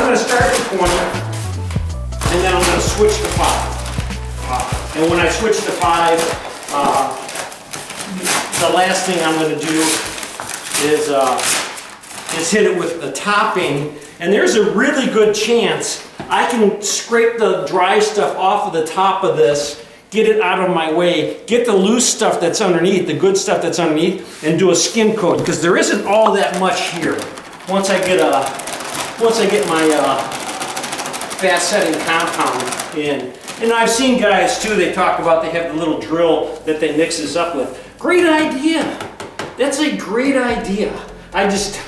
going to start with 20, and then I'm going to switch to 5. And when I switch to 5, the last thing I'm going to do is hit it with the topping. And there's a really good chance I can scrape the dry stuff off of the top of this, get it out of my way, get the loose stuff that's underneath, the good stuff that's underneath, and do a skim coat, because there isn't all that much here. Once I get my fast setting compound in. And I've seen guys too, they talk about they have the little drill that they mix this up with. Great idea. That's a great idea. I just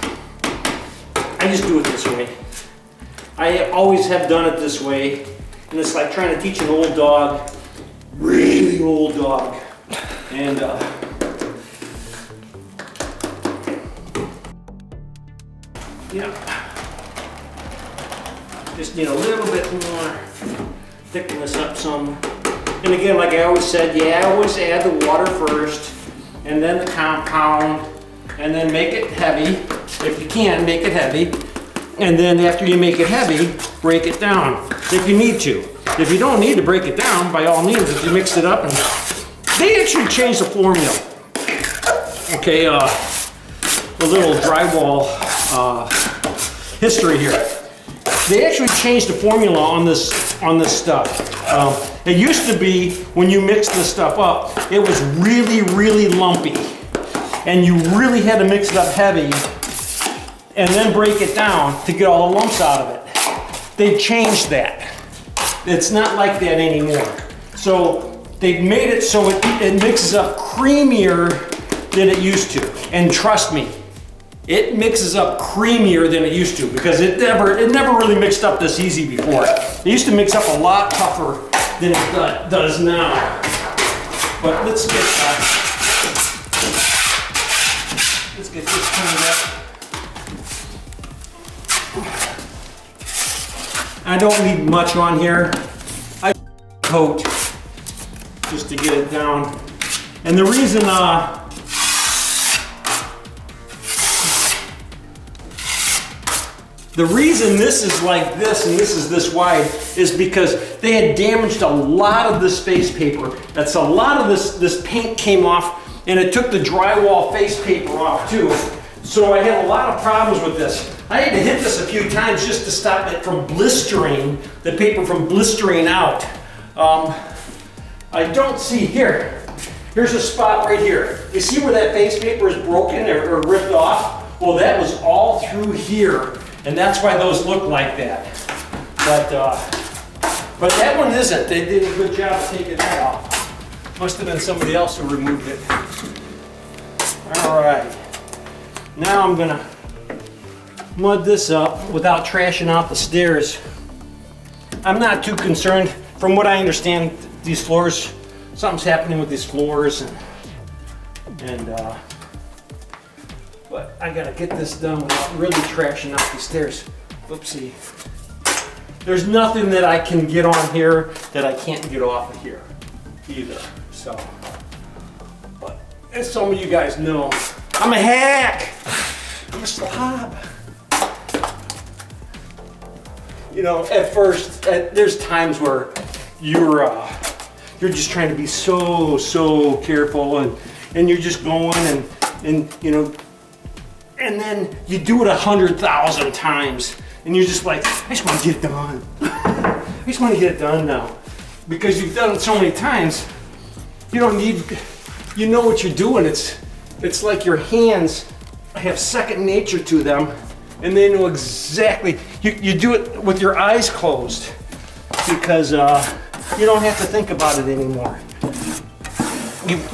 do it this way. I always have done it this way. And it's like trying to teach an old dog, really old dog. And yeah. Just need a little bit more, thicken this up some. And again, like I always said, yeah, I always add the water first, and then the compound, and then make it heavy. If you can, make it heavy. And then after you make it heavy, break it down if you need to. If you don't need to break it down, by all means, if you mix it up, and they actually changed the formula. Okay, a little drywall history here. They actually changed the formula on this stuff. It used to be when you mixed this stuff up, it was really, really lumpy, and you really had to mix it up heavy and then break it down to get all the lumps out of it. They changed that. It's not like that anymore. So they've made it so it mixes up creamier than it used to. And trust me, it mixes up creamier than it used to, because it never really mixed up this easy before. It used to mix up a lot tougher than it does now. But let's get this cleaned up. I don't need much on here. I coat just to get it down. And the reason this is like this and this is this wide is because they had damaged a lot of this face paper. That's a lot of this paint came off, and it took the drywall face paper off too. So I had a lot of problems with this. I had to hit this a few times just to stop it from blistering, the paper from blistering out. I don't see here. Here's a spot right here. You see where that face paper is broken or ripped off? Well, that was all through here. And that's why those look like that. But that one isn't. They did a good job of taking that off. Must have been somebody else who removed it. All right. Now I'm gonna mud this up without trashing out the stairs. I'm not too concerned. From what I understand, these floors, something's happening with these floors, but I gotta get this done without really trashing out the stairs. Oopsie. There's nothing that I can get on here that I can't get off of here either. So, but as some of you guys know, I'm a hack. I'm a slob. You know, at first, there's times where you're just trying to be so careful, and you're just going and you know, and then you do it 100,000 times, and you're just like, I just want to get it done. I just want to get it done now, because you've done it so many times. You don't need, you know what you're doing. It's like your hands have second nature to them, and they know exactly. You do it with your eyes closed, because you don't have to think about it anymore.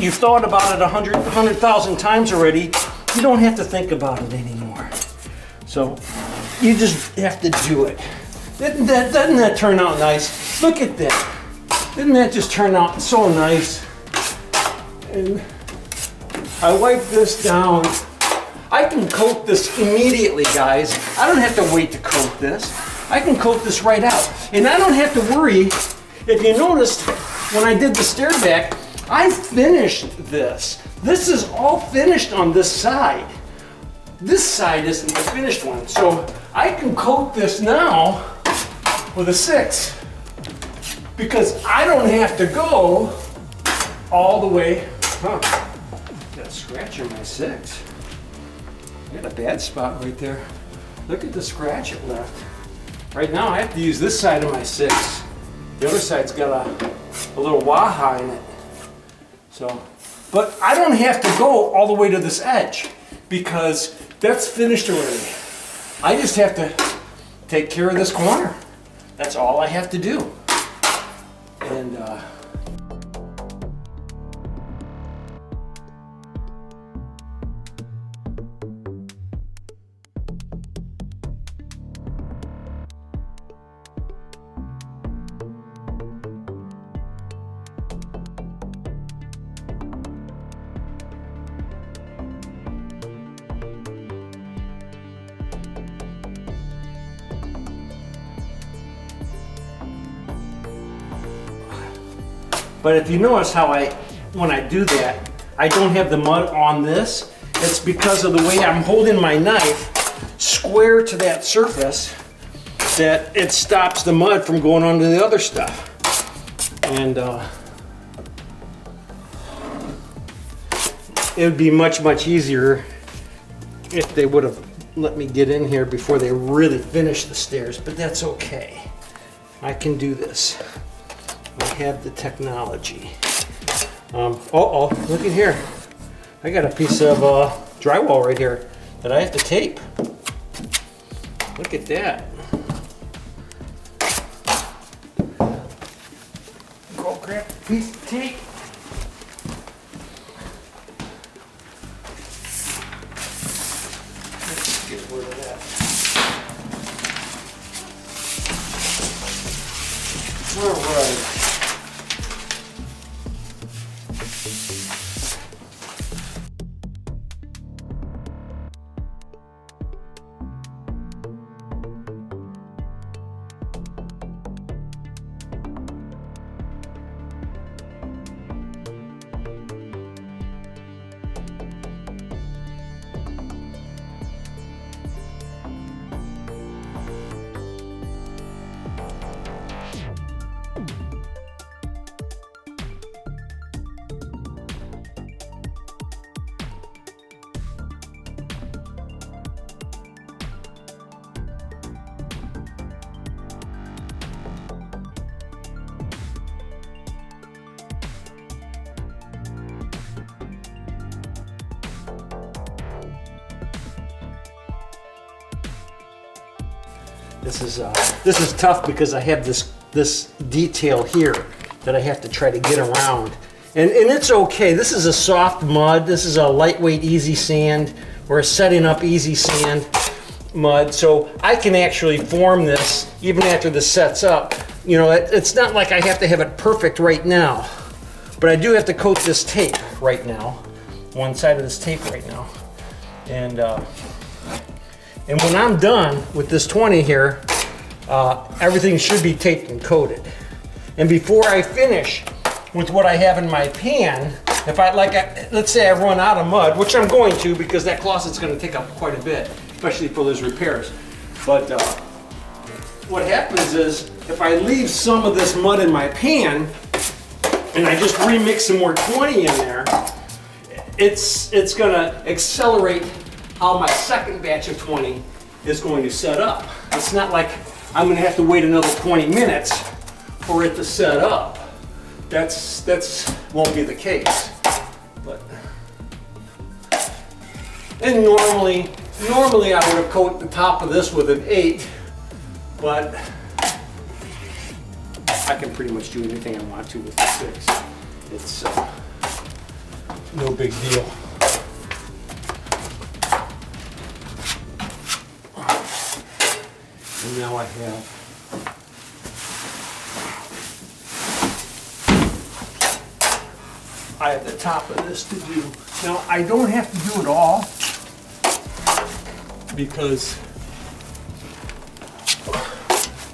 You've thought about it 100,000 times already. You don't have to think about it anymore. So you just have to do it. Doesn't that turn out nice? Look at that. Didn't that just turn out so nice? And I wipe this down. I can coat this immediately, guys. I don't have to wait to coat this. I can coat this right out. And I don't have to worry. If you noticed, when I did the stair back, I finished this. This is all finished on this side. This side isn't the finished one. So I can coat this now with a 6 because I don't have to go all the way. Huh. Got a scratch on my 6. I got a bad spot right there. Look at the scratch it left. Right now I have to use this side of my 6. The other side's got a little waha in it. So, but I don't have to go all the way to this edge because that's finished already. I just have to take care of this corner. That's all I have to do. And but if you notice how when I do that, I don't have the mud on this. It's because of the way I'm holding my knife square to that surface that it stops the mud from going onto the other stuff. And it would be much, much easier if they would have let me get in here before they really finished the stairs, but that's okay. I can do this. I have the technology. Uh-oh, look at here. I got a piece of drywall right here that I have to tape. Look at that. Go grab a piece of tape. Let's get rid of that. All right. This is tough because I have this detail here that I have to try to get around. And it's okay. This is a soft mud. This is a lightweight easy sand or a setting up easy sand mud. So I can actually form this even after this sets up. You know, it's not like I have to have it perfect right now, but I do have to coat this tape right now. One side of this tape right now. And when I'm done with this 20 here, everything should be taped and coated. And before I finish with what I have in my pan, if let's say I run out of mud, which I'm going to because that closet's going to take up quite a bit, especially for those repairs. But what happens is if I leave some of this mud in my pan and I just remix some more 20 in there, it's going to accelerate how my second batch of 20 is going to set up. It's not like I'm going to have to wait another 20 minutes for it to set up. That's won't be the case. But and normally I would have coated the top of this with an 8, but I can pretty much do anything I want to with the 6. It's no big deal. And now I have the top of this to do. Now I don't have to do it all because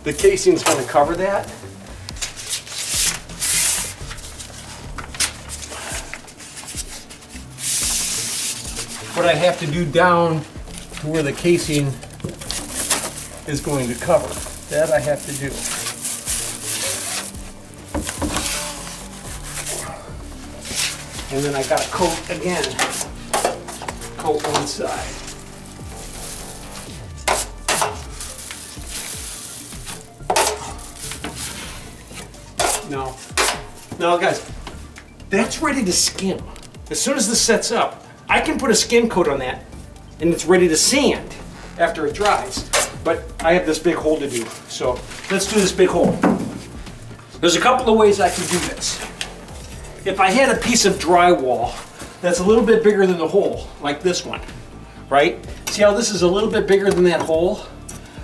the casing's going to cover that. What I have to do down to where the casing is going to cover. That I have to do. And then I got to coat again. Coat one side. Now guys, that's ready to skim. As soon as this sets up, I can put a skim coat on that and it's ready to sand after it dries. But I have this big hole to do. So let's do this big hole. There's a couple of ways I can do this. If I had a piece of drywall that's a little bit bigger than the hole, like this one, right? See how this is a little bit bigger than that hole?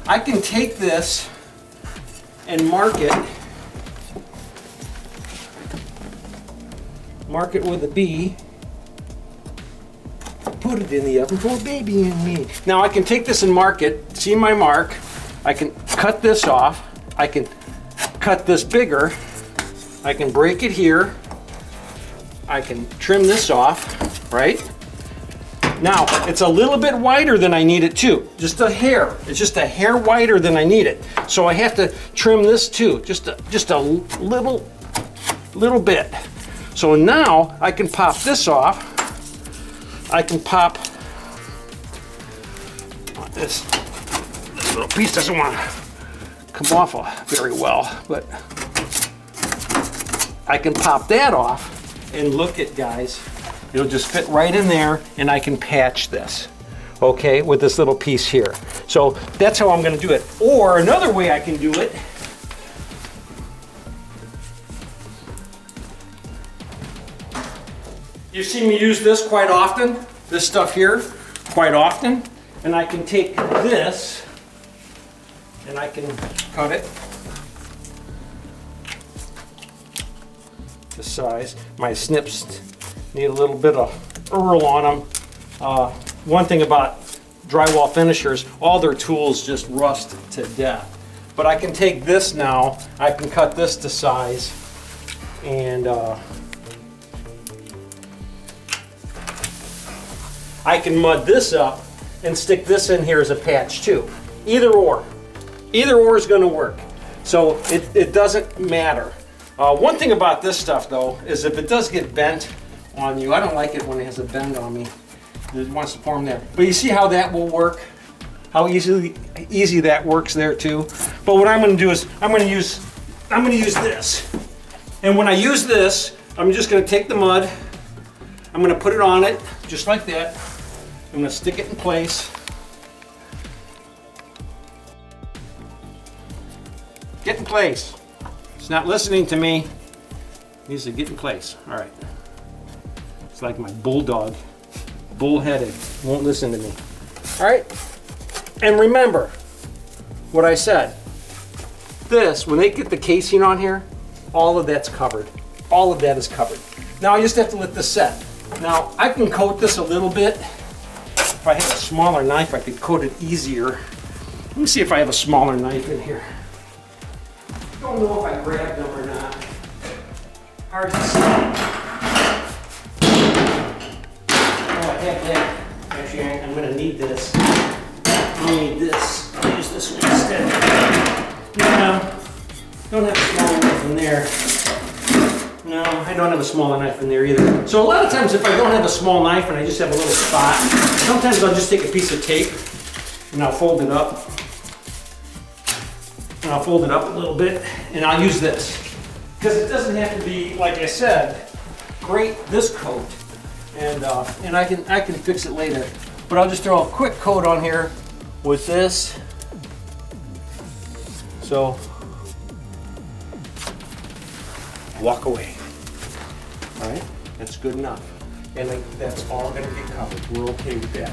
I can take this and mark it with a B, put it in the oven for a baby and me. Now I can take this and mark it, see my mark, I can cut this off, I can cut this bigger, I can break it here, I can trim this off, right? Now, it's a little bit wider than I need it too, just a hair. It's just a hair wider than I need it. So I have to trim this too, just a little bit. So now I can pop this off. I can pop this little piece doesn't want to come off very well, but I can pop that off and look at, guys, it'll just fit right in there and I can patch this, okay, with this little piece here. So that's how I'm going to do it. Or another way I can do it, you see me use this quite often, this stuff here, quite often, and I can take this and I can cut it the size. My snips need a little bit of Earl on them. One thing about drywall finishers, all their tools just rust to death. But I can take this now, I can cut this to size, and I can mud this up and stick this in here as a patch too. Either or is going to work. So it doesn't matter. One thing about this stuff though is if it does get bent on you, I don't like it when it has a bend on me. It wants to form there. But you see how that will work? How easy that works there too. But what I'm going to do is I'm going to use this. And when I use this, I'm just going to take the mud. I'm going to put it on it just like that. I'm going to stick it in place. Get in place. It's not listening to me. It needs to get in place. All right. It's like my bulldog, bullheaded, won't listen to me. All right. And remember what I said. This, when they get the casing on here, all of that's covered. All of that is covered. Now I just have to let this set. Now I can coat this a little bit. If I had a smaller knife, I could coat it easier. Let me see if I have a smaller knife in here. Don't know if I grabbed them or not. Hard to see. Oh, I have that. Actually, I'm going to need this. I'll need this. I'll use this one instead. No, don't have a smaller knife in there. No, I don't have a smaller knife in there either. So a lot of times if I don't have a small knife and I just have a little spot, sometimes I'll just take a piece of tape and I'll fold it up. And I'll fold it up a little bit and I'll use this. Because it doesn't have to be, like I said, great this coat. And I can fix it later. But I'll just throw a quick coat on here with this. So, walk away. All right, that's good enough. And that's all gonna get covered. We're okay with that.